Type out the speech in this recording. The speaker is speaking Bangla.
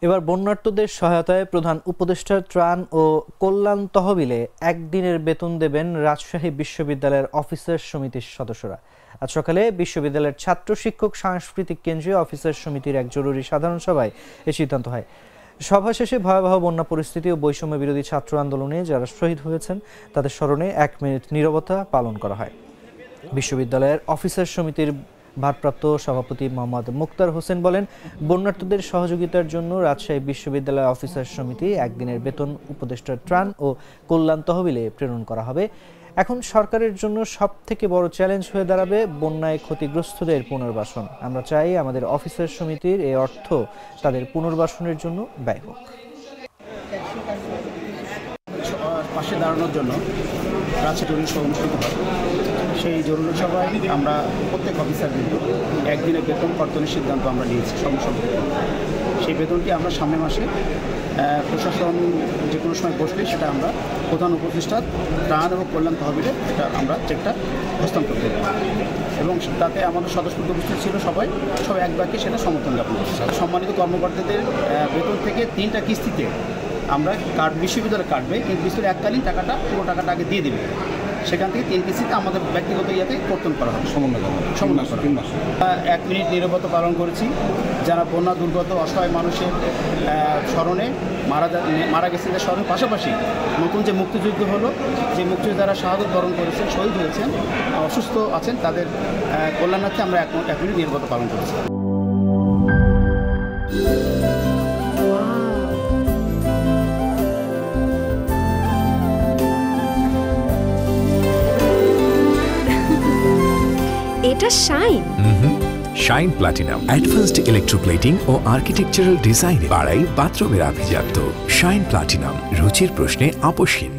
এবার বন্যার্তদের সহায়তায় প্রধান উপদেষ্টার ত্রাণ ও কল্যাণ তহবিলে একদিনের বেতন দেবেন রাজশাহী বিশ্ববিদ্যালয়ের অফিসার সমিতির সদস্যরা। আজ সকালে বিশ্ববিদ্যালয়ের ছাত্র শিক্ষক সাংস্কৃতিক কেন্দ্রীয় অফিসার সমিতির এক জরুরি সাধারণ সভায় এ সিদ্ধান্ত হয়। সভা শেষে ভয়াবহ বন্যা পরিস্থিতি ও বৈষম্য বিরোধী ছাত্র আন্দোলনে যারা শহীদ হয়েছেন তাদের স্মরণে 1 মিনিট নীরবতা পালন করা হয়। বিশ্ববিদ্যালয়ের অফিসার সমিতির ভারপ্রাপ্ত সভাপতি মোহাম্মদ মুক্তার হোসেন বলেন, বন্যার্তদের সহযোগিতার জন্য রাজশাহী বিশ্ববিদ্যালয় অফিসার সমিতি একদিনের বেতন উপদেষ্টার ত্রাণ ও কল্যাণ তহবিলে প্রেরণ করা হবে। এখন সরকারের জন্য সবথেকে বড় চ্যালেঞ্জ হয়ে দাঁড়াবে বন্যায় ক্ষতিগ্রস্তদের পুনর্বাসন। আমরা চাই আমাদের অফিসার সমিতির এই অর্থ তাদের পুনর্বাসনের জন্য ব্যয় হোক। পাশে দাঁড়ানোর জন্য রাজশাহী জরুরি সভা অনুষ্ঠিত হয়। সেই জরুরি সভায় আমরা প্রত্যেক অফিসারবৃন্দ একদিনের বেতন কর্তনের সিদ্ধান্ত আমরা নিয়েছি সর্বসম্মতি। সেই বেতনটি আমরা সামনের মাসে প্রশাসন যে কোনো সময় বসলে সেটা আমরা প্রধান উপদেষ্টার ত্রাণ এবং কল্যাণ তহবিলে এটা আমরা চেকটা হস্তান্তর করব এবং তাতে আমাদের সদস্য উপস্থিত ছিল সবাই এক বাক্যে সেটা সমর্থন জ্ঞাপন করছে। সম্মানিত কর্মকর্তাদের বেতন থেকে 3টা কিস্তিতে আমরা বিশ্ববিদ্যালয় কাটবে, কিন্তু বিশ্ববিদ্যালয় এককালীন টাকাটা পুরো টাকাটা আগে দিয়ে দেবে। সেখান থেকে 3 কিস্তিতে আমাদের ব্যক্তিগত ইয়াতে কর্তন করা হবে, সমন্বয় করা। 1 মিনিট নীরবতা পালন করেছি। যারা বন্যা দুর্গত অসহায় মানুষের স্মরণে মারা গেছেন স্মরণের পাশাপাশি নতুন যে মুক্তিযুদ্ধ হলো, যে মুক্তিযোদ্ধারা শাহাদত বরণ করেছেন, শহীদ হয়েছেন, অসুস্থ আছেন, তাদের কল্যাণার্থে আমরা 1 মিনিট নীরবতা পালন করেছি। এটা shine shine platinum advanced electroplating ও আর্কিটেকচারাল ডিজাইনে বাড়াই বাথরুমের আভিজাত্য। শাইন প্লাটিনাম, রুচির প্রশ্নে আপোষহীন।